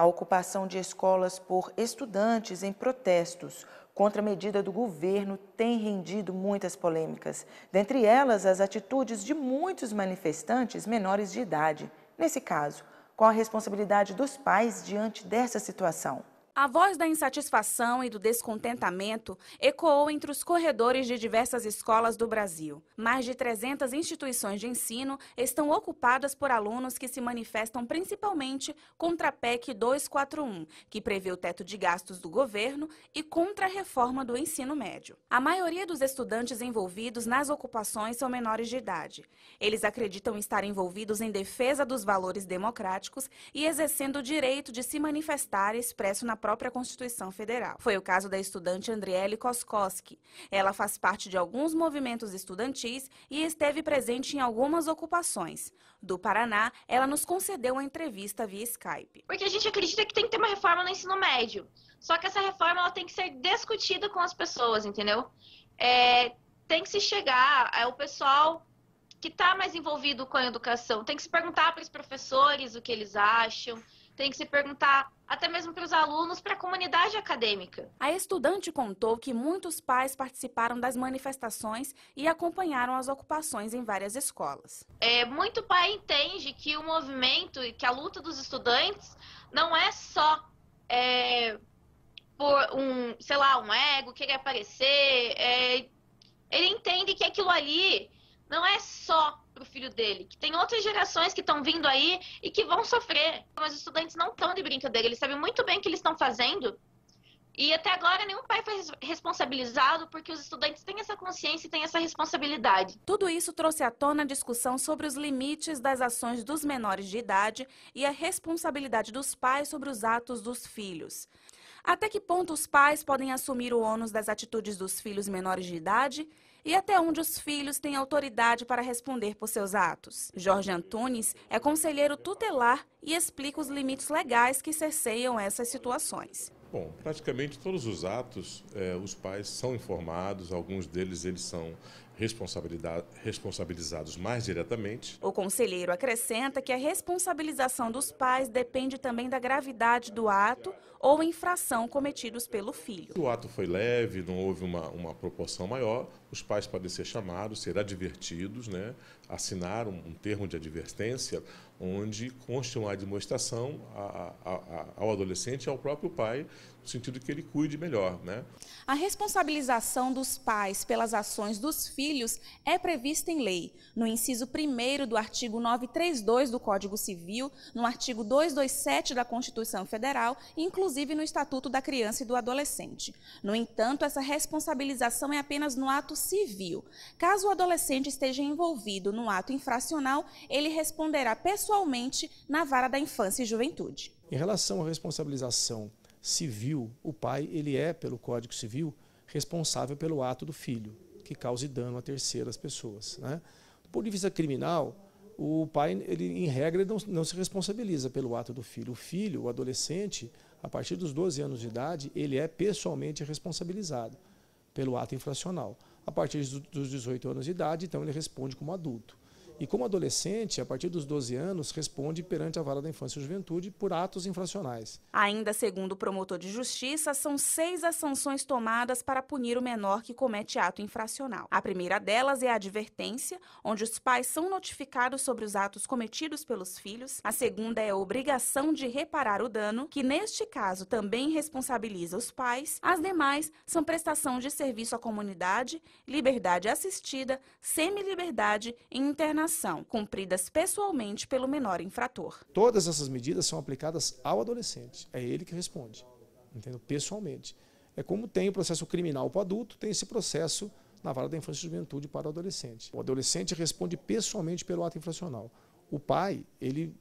A ocupação de escolas por estudantes em protestos contra a medida do governo tem rendido muitas polêmicas. Dentre elas, as atitudes de muitos manifestantes menores de idade. Nesse caso, qual a responsabilidade dos pais diante dessa situação? A voz da insatisfação e do descontentamento ecoou entre os corredores de diversas escolas do Brasil. Mais de 300 instituições de ensino estão ocupadas por alunos que se manifestam principalmente contra a PEC 241, que prevê o teto de gastos do governo, e contra a reforma do ensino médio. A maioria dos estudantes envolvidos nas ocupações são menores de idade. Eles acreditam estar envolvidos em defesa dos valores democráticos e exercendo o direito de se manifestar expresso na própria Constituição Federal. Foi o caso da estudante Andriele Koskoski. Ela faz parte de alguns movimentos estudantis e esteve presente em algumas ocupações. Do Paraná, ela nos concedeu uma entrevista via Skype. Porque a gente acredita que tem que ter uma reforma no ensino médio. Só que essa reforma ela tem que ser discutida com as pessoas, entendeu? Tem que se chegar ao pessoal que está mais envolvido com a educação. Tem que se perguntar para os professores o que eles acham. Tem que se perguntar até mesmo para os alunos, para a comunidade acadêmica. A estudante contou que muitos pais participaram das manifestações e acompanharam as ocupações em várias escolas. Muito pai entende que o movimento e que a luta dos estudantes não é só por um ego, querer aparecer. Ele entende que aquilo ali não é só para o filho dele, que tem outras gerações que estão vindo aí e que vão sofrer. Mas os estudantes não estão de brincadeira, eles sabem muito bem o que eles estão fazendo. E até agora nenhum pai foi responsabilizado porque os estudantes têm essa consciência e têm essa responsabilidade. Tudo isso trouxe à tona a discussão sobre os limites das ações dos menores de idade e a responsabilidade dos pais sobre os atos dos filhos. Até que ponto os pais podem assumir o ônus das atitudes dos filhos menores de idade? E até onde os filhos têm autoridade para responder por seus atos? Jorge Antunes é conselheiro tutelar e explica os limites legais que cerceiam essas situações. Bom, praticamente todos os atos, os pais são informados, alguns deles eles são responsabilizados mais diretamente. O conselheiro acrescenta que a responsabilização dos pais depende também da gravidade do ato ou infração cometidos pelo filho. Se o ato foi leve, não houve uma proporção maior, os pais podem ser chamados, ser advertidos, assinar um termo de advertência, onde conste uma demonstração ao adolescente e ao próprio pai, no sentido que ele cuide melhor. A responsabilização dos pais pelas ações dos filhos é prevista em lei, no inciso 1º do artigo 932 do Código Civil, no artigo 227 da Constituição Federal e, inclusive, no Estatuto da Criança e do Adolescente. No entanto, essa responsabilização é apenas no ato civil. Caso o adolescente esteja envolvido no ato infracional, ele responderá pessoalmente na Vara da Infância e Juventude. Em relação à responsabilização civil, o pai ele é, pelo Código Civil, responsável pelo ato do filho, que cause dano a terceiras pessoas. Do ponto de vista criminal, o pai, ele, em regra, não se responsabiliza pelo ato do filho. O filho, o adolescente, a partir dos 12 anos de idade, ele é pessoalmente responsabilizado pelo ato infracional. A partir dos 18 anos de idade, então, ele responde como adulto. E como adolescente, a partir dos 12 anos, responde perante a Vara da Infância e Juventude por atos infracionais. Ainda segundo o promotor de justiça, são 6 as sanções tomadas para punir o menor que comete ato infracional. A primeira delas é a advertência, onde os pais são notificados sobre os atos cometidos pelos filhos. A segunda é a obrigação de reparar o dano, que neste caso também responsabiliza os pais. As demais são prestação de serviço à comunidade, liberdade assistida, semiliberdade e internação, cumpridas pessoalmente pelo menor infrator. Todas essas medidas são aplicadas ao adolescente. É ele que responde, entendeu? Pessoalmente. É como tem o processo criminal para o adulto, tem esse processo na Vara da Infância e Juventude para o adolescente. O adolescente responde pessoalmente pelo ato infracional. O pai, ele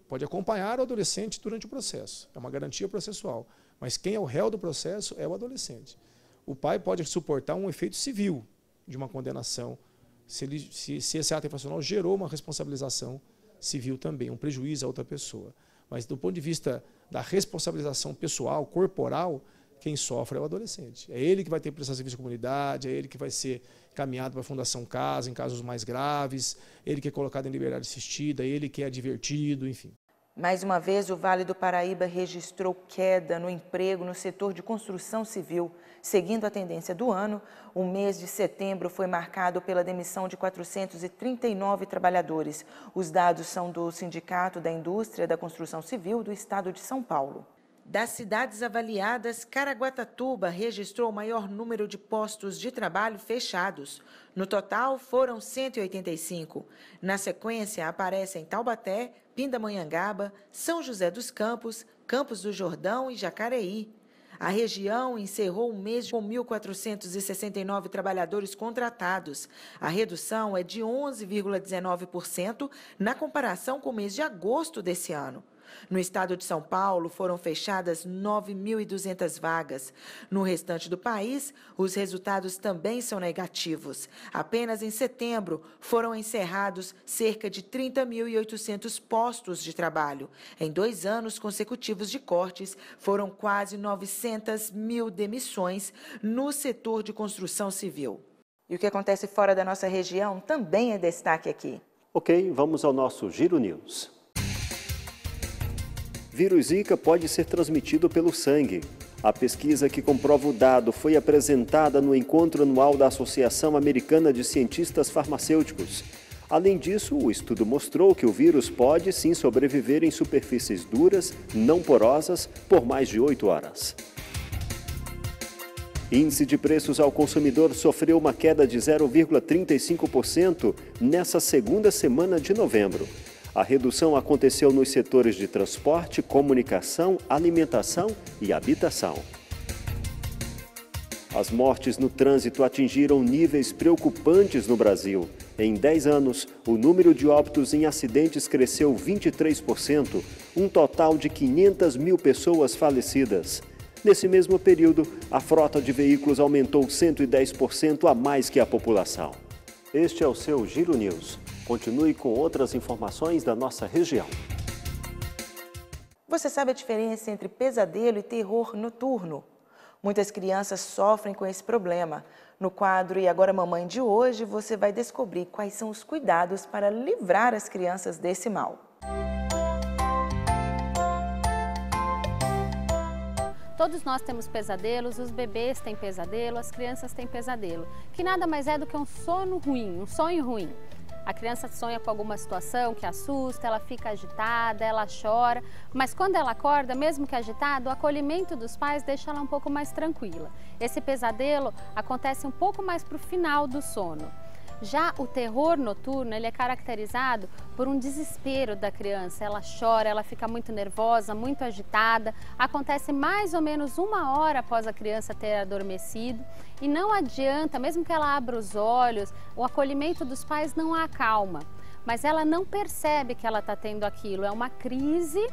pode acompanhar o adolescente durante o processo. É uma garantia processual. Mas quem é o réu do processo é o adolescente. O pai pode suportar um efeito civil de uma condenação se esse ato infracional gerou uma responsabilização civil também, um prejuízo a outra pessoa. Mas do ponto de vista da responsabilização pessoal, corporal, quem sofre é o adolescente. É ele que vai ter que prestar serviço à comunidade, é ele que vai ser caminhado para a Fundação Casa em casos mais graves, ele que é colocado em liberdade assistida, ele que é advertido, enfim. Mais uma vez, o Vale do Paraíba registrou queda no emprego no setor de construção civil. Seguindo a tendência do ano, o mês de setembro foi marcado pela demissão de 439 trabalhadores. Os dados são do Sindicato da Indústria da Construção Civil do Estado de São Paulo. Das cidades avaliadas, Caraguatatuba registrou o maior número de postos de trabalho fechados. No total, foram 185. Na sequência, aparecem Taubaté, Pindamonhangaba, São José dos Campos, Campos do Jordão e Jacareí. A região encerrou o mês com 1.469 trabalhadores contratados. A redução é de 11,19% na comparação com o mês de agosto desse ano. No estado de São Paulo, foram fechadas 9.200 vagas. No restante do país, os resultados também são negativos. Apenas em setembro, foram encerrados cerca de 30.800 postos de trabalho. Em 2 anos consecutivos de cortes, foram quase 900.000 demissões no setor de construção civil. E o que acontece fora da nossa região também é destaque aqui. Ok, vamos ao nosso Giro News. Vírus Zika pode ser transmitido pelo sangue. A pesquisa que comprova o dado foi apresentada no encontro anual da Associação Americana de Cientistas Farmacêuticos. Além disso, o estudo mostrou que o vírus pode sim sobreviver em superfícies duras, não porosas, por mais de 8 horas. Índice de preços ao consumidor sofreu uma queda de 0,35% nessa segunda semana de novembro. A redução aconteceu nos setores de transporte, comunicação, alimentação e habitação. As mortes no trânsito atingiram níveis preocupantes no Brasil. Em 10 anos, o número de óbitos em acidentes cresceu 23%, um total de 500.000 pessoas falecidas. Nesse mesmo período, a frota de veículos aumentou 110% a mais que a população. Este é o seu Giro News. Continue com outras informações da nossa região. Você sabe a diferença entre pesadelo e terror noturno? Muitas crianças sofrem com esse problema. No quadro E Agora Mamãe de hoje, você vai descobrir quais são os cuidados para livrar as crianças desse mal. Todos nós temos pesadelos, os bebês têm pesadelo, as crianças têm pesadelo, que nada mais é do que um sono ruim, um sonho ruim. A criança sonha com alguma situação que assusta, ela fica agitada, ela chora, mas quando ela acorda, mesmo que agitada, o acolhimento dos pais deixa ela um pouco mais tranquila. Esse pesadelo acontece um pouco mais para o final do sono. Já o terror noturno, ele é caracterizado por um desespero da criança. Ela chora, ela fica muito nervosa, muito agitada. Acontece mais ou menos 1 hora após a criança ter adormecido. E não adianta, mesmo que ela abra os olhos, o acolhimento dos pais não a acalma. Mas ela não percebe que ela está tendo aquilo. É uma crise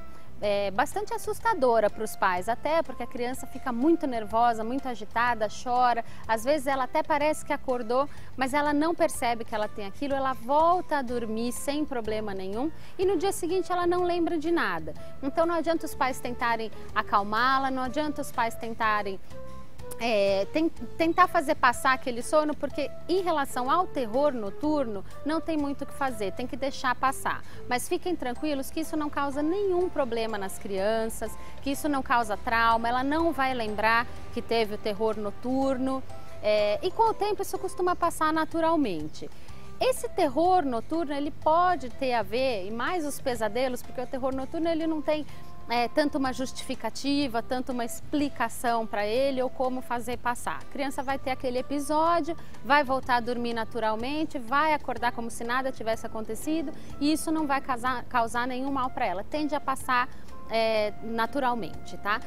bastante assustadora para os pais, até porque a criança fica muito nervosa, muito agitada, chora, às vezes ela até parece que acordou, mas ela não percebe que ela tem aquilo, ela volta a dormir sem problema nenhum e no dia seguinte ela não lembra de nada. Então não adianta os pais tentarem acalmá-la, não adianta os pais tentarem tentar fazer passar aquele sono, porque em relação ao terror noturno não tem muito o que fazer, tem que deixar passar. Mas fiquem tranquilos que isso não causa nenhum problema nas crianças, que isso não causa trauma, ela não vai lembrar que teve o terror noturno e com o tempo isso costuma passar naturalmente. Esse terror noturno ele pode ter a ver, e mais os pesadelos, porque o terror noturno ele não tem tanto uma justificativa, tanto uma explicação para ele ou como fazer passar. A criança vai ter aquele episódio, vai voltar a dormir naturalmente, vai acordar como se nada tivesse acontecido e isso não vai causar nenhum mal para ela, tende a passar naturalmente, tá?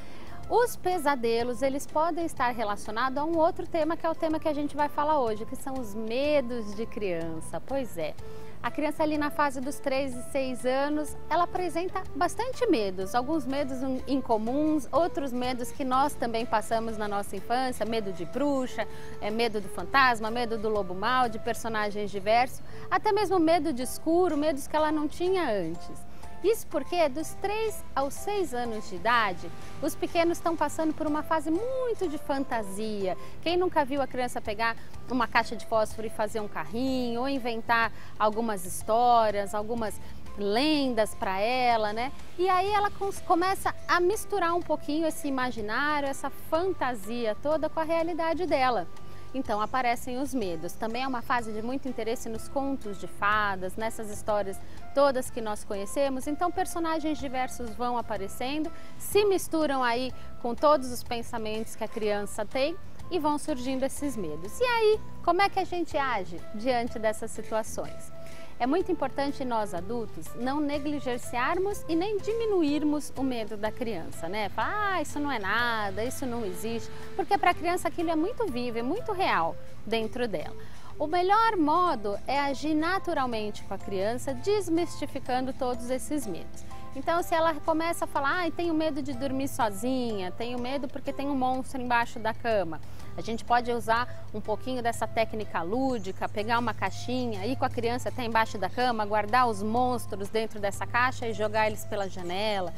Os pesadelos, eles podem estar relacionados a um outro tema, que é o tema que a gente vai falar hoje, que são os medos de criança. Pois é. A criança ali na fase dos 3 e 6 anos, ela apresenta bastante medos, alguns medos incomuns, outros medos que nós também passamos na nossa infância, medo de bruxa, medo do fantasma, medo do lobo mau, de personagens diversos, até mesmo medo de escuro, medos que ela não tinha antes. Isso porque dos 3 aos 6 anos de idade, os pequenos estão passando por uma fase muito de fantasia. Quem nunca viu a criança pegar uma caixa de fósforo e fazer um carrinho, ou inventar algumas histórias, algumas lendas para ela, né? E aí ela começa a misturar um pouquinho esse imaginário, essa fantasia toda com a realidade dela. Então aparecem os medos. Também é uma fase de muito interesse nos contos de fadas, nessas histórias todas que nós conhecemos. Então personagens diversos vão aparecendo, se misturam aí com todos os pensamentos que a criança tem e vão surgindo esses medos. E aí, como é que a gente age diante dessas situações? É muito importante nós adultos não negligenciarmos e nem diminuirmos o medo da criança, né? Falar, isso não é nada, isso não existe, porque para a criança aquilo é muito vivo, é muito real dentro dela. O melhor modo é agir naturalmente com a criança, desmistificando todos esses medos. Então, se ela começa a falar, tenho medo de dormir sozinha, tenho medo porque tem um monstro embaixo da cama, a gente pode usar um pouquinho dessa técnica lúdica, pegar uma caixinha, ir com a criança até embaixo da cama, guardar os monstros dentro dessa caixa e jogar eles pela janela.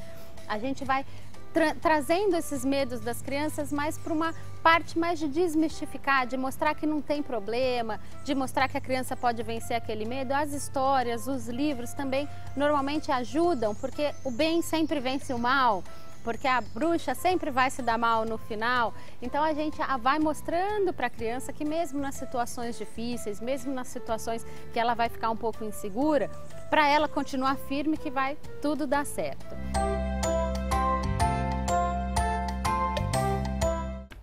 A gente vai trazendo esses medos das crianças mais para uma parte mais de desmistificar, de mostrar que não tem problema, de mostrar que a criança pode vencer aquele medo. As histórias, os livros também normalmente ajudam, porque o bem sempre vence o mal, porque a bruxa sempre vai se dar mal no final. Então a gente vai mostrando para a criança que mesmo nas situações difíceis, mesmo nas situações que ela vai ficar um pouco insegura, para ela continuar firme que vai tudo dar certo.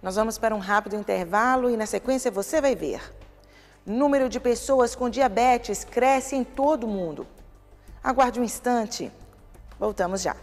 Nós vamos para um rápido intervalo e na sequência você vai ver. Número de pessoas com diabetes cresce em todo o mundo. Aguarde um instante. Voltamos já.